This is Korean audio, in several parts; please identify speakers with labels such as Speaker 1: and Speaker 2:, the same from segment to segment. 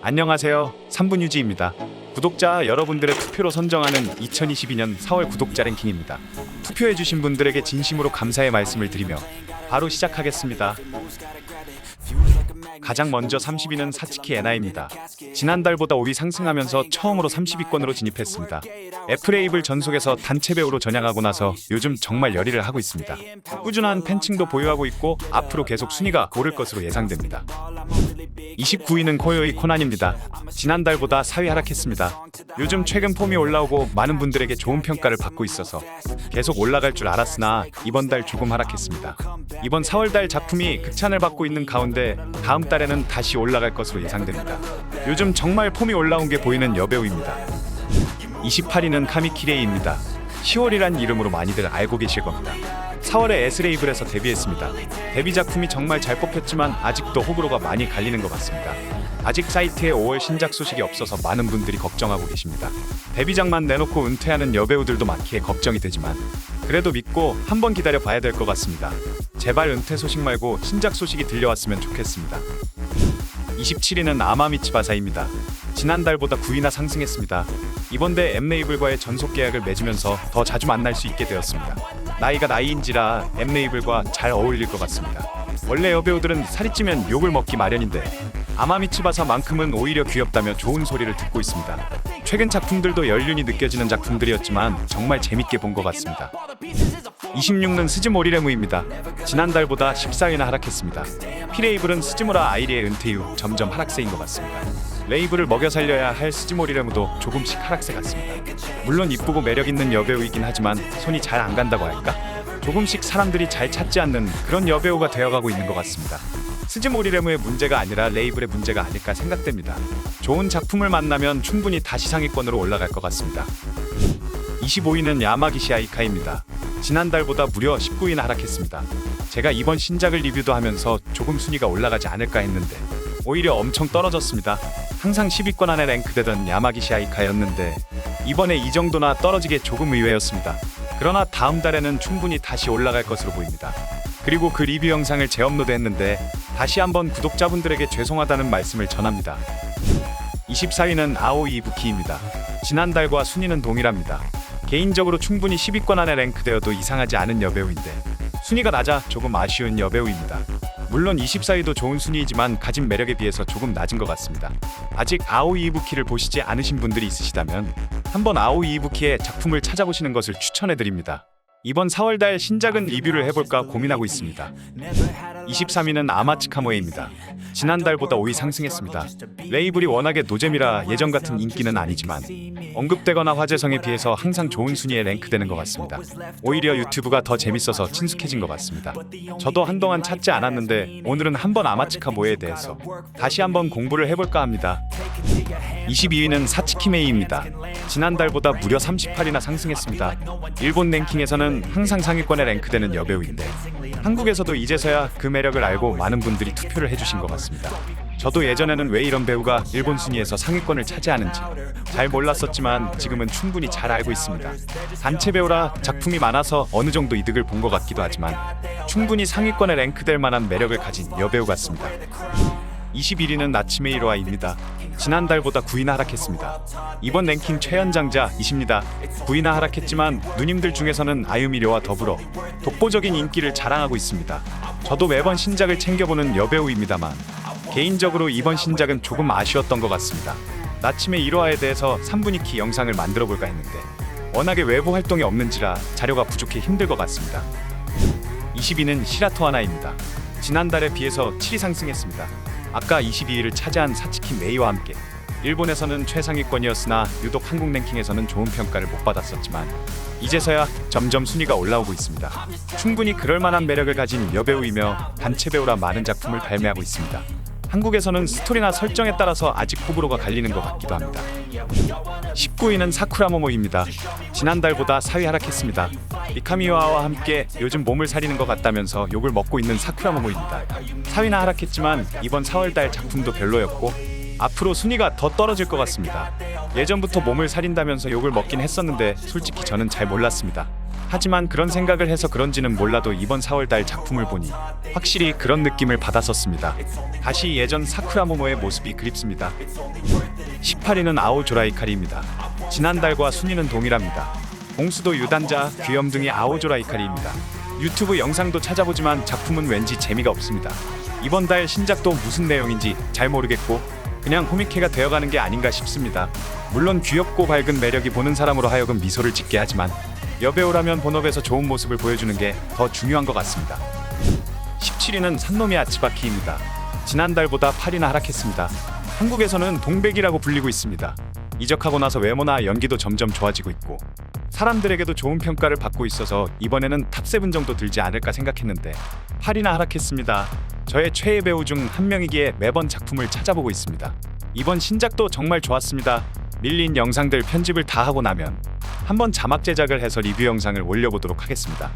Speaker 1: 안녕하세요. 3분 유지입니다. 구독자 여러분들의 투표로 선정하는 2022년 4월 구독자 랭킹입니다. 투표해주신 분들에게 진심으로 감사의 말씀을 드리며 바로 시작하겠습니다. 가장 먼저 30위는 사츠키 에나입니다. 지난달보다 5위 상승하면서 처음으로 30위권으로 진입했습니다. F레이블 전속에서 단체 배우로 전향하고 나서 요즘 정말 열의를 하고 있습니다. 꾸준한 팬층도 보유하고 있고 앞으로 계속 순위가 오를 것으로 예상됩니다. 29위는 코요이 코난입니다. 지난달보다 4위 하락했습니다. 요즘 최근 폼이 올라오고 많은 분들에게 좋은 평가를 받고 있어서 계속 올라갈 줄 알았으나 이번 달 조금 하락했습니다. 이번 4월달 작품이 극찬을 받고 있는 가운데 다음 달에는 다시 올라갈 것으로 예상됩니다. 요즘 정말 폼이 올라온 게 보이는 여배우입니다. 28위는 카미키레이입니다. 10월이란 이름으로 많이들 알고 계실 겁니다. 4월에 S레이블에서 데뷔했습니다. 데뷔 작품이 정말 잘 뽑혔지만 아직도 호불호가 많이 갈리는 것 같습니다. 아직 사이트에 5월 신작 소식이 없어서 많은 분들이 걱정하고 계십니다. 데뷔작만 내놓고 은퇴하는 여배우들도 많기에 걱정이 되지만 그래도 믿고 한번 기다려 봐야 될 것 같습니다. 제발 은퇴 소식 말고 신작 소식이 들려왔으면 좋겠습니다. 27위는 아마미츠바사입니다. 지난달보다 9위나 상승했습니다. 이번 대 엠레이블과의 전속 계약을 맺으면서 더 자주 만날 수 있게 되었습니다. 나이가 나이인지라 엠레이블과 잘 어울릴 것 같습니다. 원래 여배우들은 살이 찌면 욕을 먹기 마련인데 아마미츠바사만큼은 오히려 귀엽다며 좋은 소리를 듣고 있습니다. 최근 작품들도 연륜이 느껴지는 작품들이었지만 정말 재밌게 본 것 같습니다. 26위는 스즈모리레무입니다. 지난달보다 14위나 하락했습니다. P레이블은 스즈무라 아이리의 은퇴 이후 점점 하락세인 것 같습니다. 레이블을 먹여 살려야 할 스즈모리레무도 조금씩 하락세 같습니다. 물론 이쁘고 매력있는 여배우이긴 하지만 손이 잘 안 간다고 할까? 조금씩 사람들이 잘 찾지 않는 그런 여배우가 되어가고 있는 것 같습니다. 스즈모리레무의 문제가 아니라 레이블의 문제가 아닐까 생각됩니다. 좋은 작품을 만나면 충분히 다시 상위권으로 올라갈 것 같습니다. 25위는 야마기시 아이카입니다. 지난달보다 무려 19위나 하락했습니다. 제가 이번 신작을 리뷰도 하면서 조금 순위가 올라가지 않을까 했는데 오히려 엄청 떨어졌습니다. 항상 10위권 안에 랭크되던 야마기시 아이카였는데 이번에 이 정도나 떨어지게 조금 의외였습니다. 그러나 다음 달에는 충분히 다시 올라갈 것으로 보입니다. 그리고 그 리뷰 영상을 재업로드 했는데 다시 한번 구독자분들에게 죄송하다는 말씀을 전합니다. 24위는 아오이 이부키입니다. 지난달과 순위는 동일합니다. 개인적으로 충분히 10위권 안에 랭크되어도 이상하지 않은 여배우인데 순위가 낮아 조금 아쉬운 여배우입니다. 물론 24위도 좋은 순위이지만 가진 매력에 비해서 조금 낮은 것 같습니다. 아직 아오이 이부키를 보시지 않으신 분들이 있으시다면 한번 아오이 이부키의 작품을 찾아보시는 것을 추천해드립니다. 이번 4월달 신작은 리뷰를 해볼까 고민하고 있습니다. 23위는 아마츠카모에입니다. 지난달보다 5위 상승했습니다. 레이블이 워낙에 노잼이라 예전 같은 인기는 아니지만 언급되거나 화제성에 비해서 항상 좋은 순위에 랭크되는 것 같습니다. 오히려 유튜브가 더 재밌어서 친숙해진 것 같습니다. 저도 한동안 찾지 않았는데 오늘은 한번 아마츠카모에에 대해서 다시 한번 공부를 해볼까 합니다. 22위는 사츠키메이입니다. 지난달보다 무려 38위나 상승했습니다. 일본 랭킹에서는 항상 상위권에 랭크되는 여배우인데 한국에서도 이제서야 그 매력을 알고 많은 분들이 투표를 해주신 것 같습니다. 저도 예전에는 왜 이런 배우가 일본 순위에서 상위권을 차지하는지 잘 몰랐었지만 지금은 충분히 잘 알고 있습니다. 단체 배우라 작품이 많아서 어느 정도 이득을 본 것 같기도 하지만 충분히 상위권에 랭크될 만한 매력을 가진 여배우 같습니다. 21위는 나츠메 이로아입니다. 지난달보다 9위나 하락했습니다. 이번 랭킹 최연장자이십니다. 9위나 하락했지만 누님들 중에서는 아유미료와 더불어 독보적인 인기를 자랑하고 있습니다. 저도 매번 신작을 챙겨보는 여배우입니다만 개인적으로 이번 신작은 조금 아쉬웠던 것 같습니다. 나츠메 이로아에 대해서 3분위키 영상을 만들어볼까 했는데 워낙에 외부 활동이 없는지라 자료가 부족해 힘들 것 같습니다. 20위는 시라토 하나입니다. 지난달에 비해서 7위 상승했습니다. 아까 22위를 차지한 사츠키 메이와 함께 일본에서는 최상위권이었으나 유독 한국 랭킹에서는 좋은 평가를 못 받았었지만 이제서야 점점 순위가 올라오고 있습니다. 충분히 그럴 만한 매력을 가진 여배우이며 단체 배우라 많은 작품을 발매하고 있습니다. 한국에서는 스토리나 설정에 따라서 아직 호불호가 갈리는 것 같기도 합니다. 19위는 사쿠라모모입니다. 지난달보다 4위 하락했습니다. 미카미와와 함께 요즘 몸을 사리는 것 같다면서 욕을 먹고 있는 사쿠라모모입니다. 4위나 하락했지만 이번 4월달 작품도 별로였고 앞으로 순위가 더 떨어질 것 같습니다. 예전부터 몸을 사린다면서 욕을 먹긴 했었는데 솔직히 저는 잘 몰랐습니다. 하지만 그런 생각을 해서 그런지는 몰라도 이번 4월달 작품을 보니 확실히 그런 느낌을 받았었습니다. 다시 예전 사쿠라모모의 모습이 그립습니다. 18위는 아오조라이카리입니다. 지난달과 순위는 동일합니다. 공수도 유단자, 귀염둥이 아오조라이카리입니다. 유튜브 영상도 찾아보지만 작품은 왠지 재미가 없습니다. 이번 달 신작도 무슨 내용인지 잘 모르겠고 그냥 코믹해가 되어가는 게 아닌가 싶습니다. 물론 귀엽고 밝은 매력이 보는 사람으로 하여금 미소를 짓게 하지만 여배우라면 본업에서 좋은 모습을 보여주는 게 더 중요한 것 같습니다. 17위는 산노미 아츠바키입니다. 지난달보다 8위나 하락했습니다. 한국에서는 동백이라고 불리고 있습니다. 이적하고 나서 외모나 연기도 점점 좋아지고 있고 사람들에게도 좋은 평가를 받고 있어서 이번에는 탑7 정도 들지 않을까 생각했는데 8위나 하락했습니다. 저의 최애 배우 중 한 명이기에 매번 작품을 찾아보고 있습니다. 이번 신작도 정말 좋았습니다. 밀린 영상들 편집을 다 하고 나면 한번 자막 제작을 해서 리뷰 영상을 올려보도록 하겠습니다.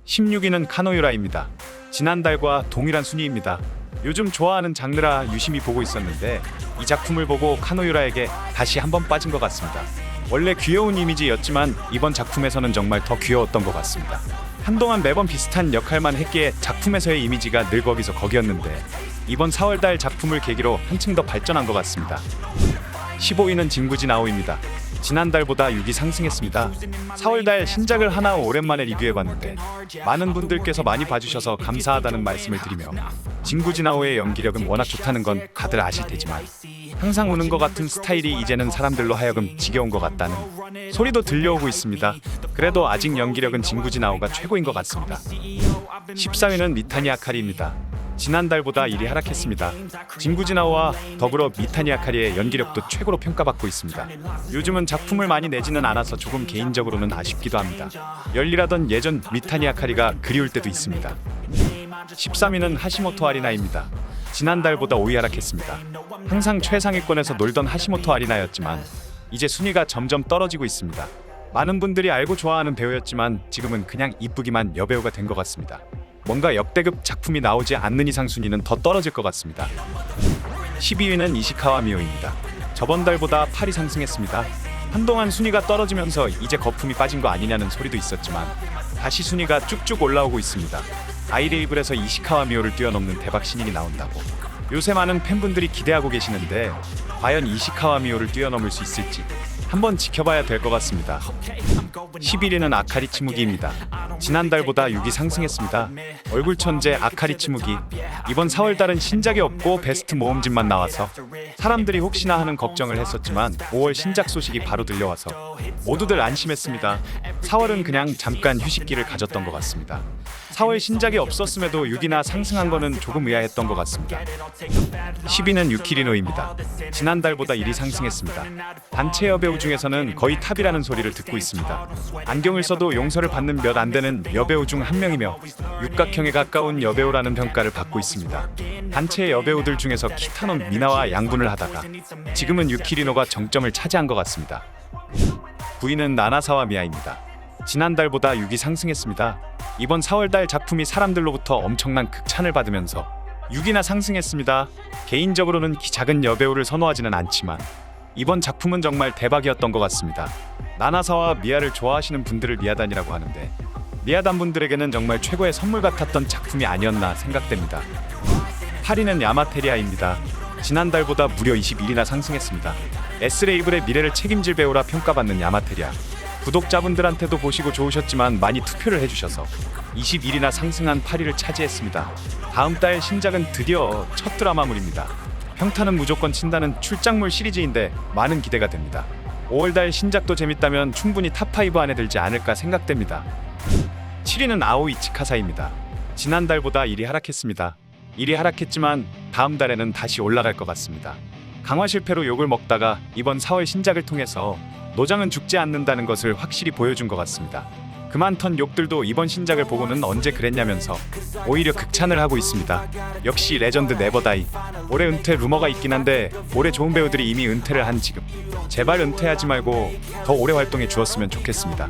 Speaker 1: 16위는 카노유라입니다. 지난달과 동일한 순위입니다. 요즘 좋아하는 장르라 유심히 보고 있었는데 이 작품을 보고 카노유라에게 다시 한번 빠진 것 같습니다. 원래 귀여운 이미지였지만 이번 작품에서는 정말 더 귀여웠던 것 같습니다. 한동안 매번 비슷한 역할만 했기에 작품에서의 이미지가 늘 거기서 거기였는데 이번 4월달 작품을 계기로 한층 더 발전한 것 같습니다. 15위는 진구지 나오입니다. 지난달보다 6위 상승했습니다. 4월달 신작을 하나 오랜만에 리뷰해봤는데 많은 분들께서 많이 봐주셔서 감사하다는 말씀을 드리며 진구지 나오의 연기력은 워낙 좋다는 건 다들 아실 테지만 항상 우는 것 같은 스타일이 이제는 사람들로 하여금 지겨운 것 같다는 소리도 들려오고 있습니다. 그래도 아직 연기력은 진구지 나오가 최고인 것 같습니다. 14위는 미타니 아카리입니다. 지난달보다 1위 하락했습니다. 진구지 나오와 더불어 미타니 아카리의 연기력도 최고로 평가받고 있습니다. 요즘은 작품을 많이 내지는 않아서 조금 개인적으로는 아쉽기도 합니다. 열일하던 예전 미타니 아카리가 그리울 때도 있습니다. 13위는 하시모토 아리나입니다. 지난달보다 5위 하락했습니다. 항상 최상위권에서 놀던 하시모토 아리나였지만 이제 순위가 점점 떨어지고 있습니다. 많은 분들이 알고 좋아하는 배우였지만 지금은 그냥 이쁘기만 여배우가 된 것 같습니다. 뭔가 역대급 작품이 나오지 않는 이상 순위는 더 떨어질 것 같습니다. 12위는 이시카와 미오입니다. 저번 달보다 8위 상승했습니다. 한동안 순위가 떨어지면서 이제 거품이 빠진 거 아니냐는 소리도 있었지만 다시 순위가 쭉쭉 올라오고 있습니다. 아이레이블에서 이시카와 미오를 뛰어넘는 대박 신인이 나온다고 요새 많은 팬분들이 기대하고 계시는데 과연 이시카와 미오를 뛰어넘을 수 있을지 한번 지켜봐야 될 것 같습니다. 11위는 아카리 치무기입니다. 지난달보다 6위 상승했습니다. 얼굴 천재 아카리 치무기. 이번 4월달은 신작이 없고 베스트 모험집만 나와서 사람들이 혹시나 하는 걱정을 했었지만 5월 신작 소식이 바로 들려와서 모두들 안심했습니다. 4월은 그냥 잠깐 휴식기를 가졌던 것 같습니다. 4월 신작이 없었음에도 6위나 상승한 거는 조금 의아했던 것 같습니다. 10위는 유키리노입니다. 지난달보다 1위 상승했습니다. 단체 여배우 중에서는 거의 탑이라는 소리를 듣고 있습니다. 안경을 써도 용서를 받는 몇 안 되는 여배우 중 한 명이며 육각형에 가까운 여배우라는 평가를 받고 있습니다. 단체 여배우들 중에서 키타노 미나와 양분을 하다가 지금은 유키리노가 정점을 차지한 것 같습니다. 9위는 나나사와 미아입니다. 지난달보다 6위 상승했습니다. 이번 4월달 작품이 사람들로부터 엄청난 극찬을 받으면서 6위나 상승했습니다. 개인적으로는 키 작은 여배우를 선호하지는 않지만 이번 작품은 정말 대박이었던 것 같습니다. 나나사와 미아를 좋아하시는 분들을 미아단이라고 하는데 미아단 분들에게는 정말 최고의 선물 같았던 작품이 아니었나 생각됩니다. 8위는 야마테리아입니다. 지난달보다 무려 21위나 상승했습니다. S레이블의 미래를 책임질 배우라 평가받는 야마테리아. 구독자분들한테도 보시고 좋으셨지만 많이 투표를 해주셔서 21위나 상승한 8위를 차지했습니다. 다음 달 신작은 드디어 첫 드라마물입니다. 평타는 무조건 친다는 출장물 시리즈인데 많은 기대가 됩니다. 5월달 신작도 재밌다면 충분히 탑5 안에 들지 않을까 생각됩니다. 7위는 아오이 치카사입니다. 지난달보다 1위 하락했습니다. 1위 하락했지만 다음 달에는 다시 올라갈 것 같습니다. 강화 실패로 욕을 먹다가 이번 4월 신작을 통해서 노장은 죽지 않는다는 것을 확실히 보여준 것 같습니다. 그 많던 욕들도 이번 신작을 보고는 언제 그랬냐면서 오히려 극찬을 하고 있습니다. 역시 레전드 네버다이. 올해 은퇴 루머가 있긴 한데 올해 좋은 배우들이 이미 은퇴를 한 지금 제발 은퇴하지 말고 더 오래 활동해 주었으면 좋겠습니다.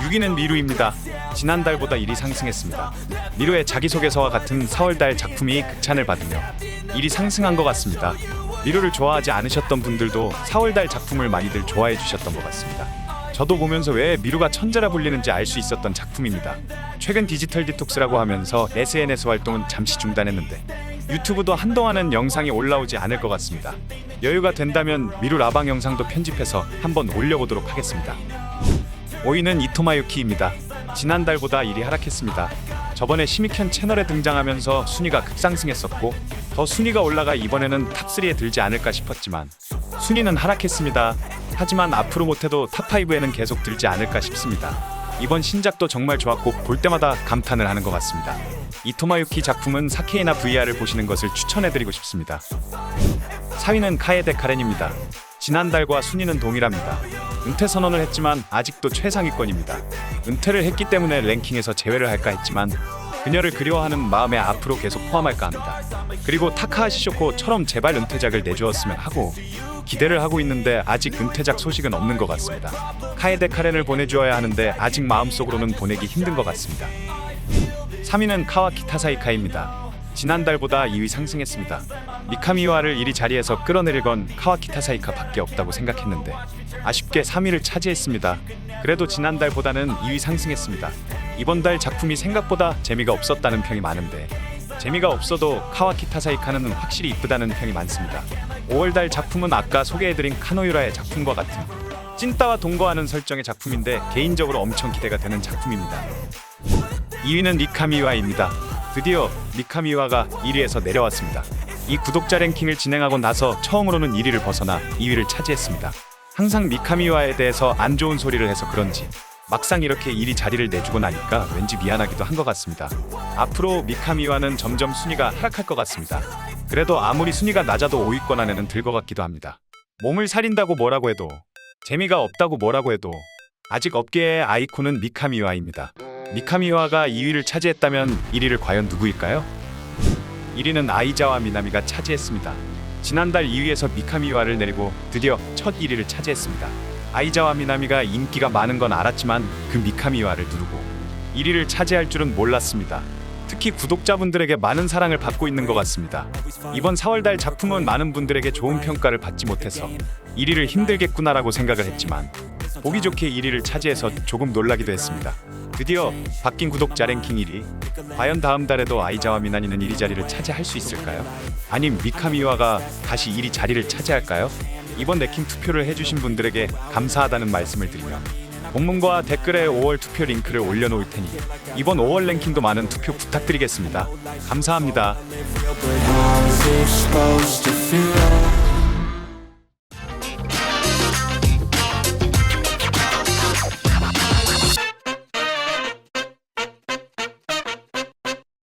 Speaker 1: 6위는 미루입니다. 지난달보다 1위 상승했습니다. 미루의 자기소개서와 같은 4월달 작품이 극찬을 받으며 1위 상승한 것 같습니다. 미루를 좋아하지 않으셨던 분들도 4월달 작품을 많이들 좋아해 주셨던 것 같습니다. 저도 보면서 왜 미루가 천재라 불리는지 알 수 있었던 작품입니다. 최근 디지털 디톡스라고 하면서 SNS 활동은 잠시 중단했는데 유튜브도 한동안은 영상이 올라오지 않을 것 같습니다. 여유가 된다면 미루 라방 영상도 편집해서 한번 올려보도록 하겠습니다. 5위는 이토마유키입니다. 지난달보다 1위 하락했습니다. 저번에 시미켄 채널에 등장하면서 순위가 급상승했었고 더 순위가 올라가 이번에는 탑3에 들지 않을까 싶었지만 순위는 하락했습니다. 하지만 앞으로 못해도 탑5에는 계속 들지 않을까 싶습니다. 이번 신작도 정말 좋았고 볼 때마다 감탄을 하는 것 같습니다. 이토마유키 작품은 4K나 VR을 보시는 것을 추천해드리고 싶습니다. 4위는 카에데 카렌입니다. 지난달과 순위는 동일합니다. 은퇴 선언을 했지만 아직도 최상위권입니다. 은퇴를 했기 때문에 랭킹에서 제외를 할까 했지만 그녀를 그리워하는 마음에 앞으로 계속 포함할까 합니다. 그리고 타카하시 쇼코처럼 제발 은퇴작을 내주었으면 하고 기대를 하고 있는데 아직 은퇴작 소식은 없는 것 같습니다. 카에데 카렌을 보내주어야 하는데 아직 마음속으로는 보내기 힘든 것 같습니다. 3위는 카와키 타사이카입니다. 지난달보다 2위 상승했습니다. 미카미와를 1위 자리에서 끌어내릴 건 카와키 타사이카밖에 없다고 생각했는데 아쉽게 3위를 차지했습니다. 그래도 지난달보다는 2위 상승했습니다. 이번 달 작품이 생각보다 재미가 없었다는 평이 많은데 재미가 없어도 카와키 타사이카는 확실히 이쁘다는 평이 많습니다. 5월달 작품은 아까 소개해드린 카노유라의 작품과 같은 찐따와 동거하는 설정의 작품인데 개인적으로 엄청 기대가 되는 작품입니다. 2위는 미카미와입니다. 드디어 미카미와가 1위에서 내려왔습니다. 이 구독자 랭킹을 진행하고 나서 처음으로는 1위를 벗어나 2위를 차지했습니다. 항상 미카미와에 대해서 안 좋은 소리를 해서 그런지 막상 이렇게 1위 자리를 내주고 나니까 왠지 미안하기도 한 것 같습니다. 앞으로 미카미와는 점점 순위가 하락할 것 같습니다. 그래도 아무리 순위가 낮아도 5위권 안에는 들 것 같기도 합니다. 몸을 사린다고 뭐라고 해도 재미가 없다고 뭐라고 해도 아직 업계의 아이콘은 미카미와입니다. 미카미와가 2위를 차지했다면 1위를 과연 누구일까요? 1위는 아이자와 미나미가 차지했습니다. 지난달 2위에서 미카미와를 내리고 드디어 첫 1위를 차지했습니다. 아이자와 미나미가 인기가 많은 건 알았지만 그 미카미와를 누르고 1위를 차지할 줄은 몰랐습니다. 특히 구독자분들에게 많은 사랑을 받고 있는 것 같습니다. 이번 4월달 작품은 많은 분들에게 좋은 평가를 받지 못해서 1위를 힘들겠구나라고 생각을 했지만 보기 좋게 1위를 차지해서 조금 놀라기도 했습니다. 드디어 바뀐 구독자 랭킹 1위. 과연 다음 달에도 아이자와 미나미는 1위 자리를 차지할 수 있을까요? 아님 미카미와가 다시 1위 자리를 차지할까요? 이번 랭킹 투표를 해주신 분들에게 감사하다는 말씀을 드리며 본문과 댓글에 5월 투표 링크를 올려놓을 테니 이번 5월 랭킹도 많은 투표 부탁드리겠습니다. 감사합니다.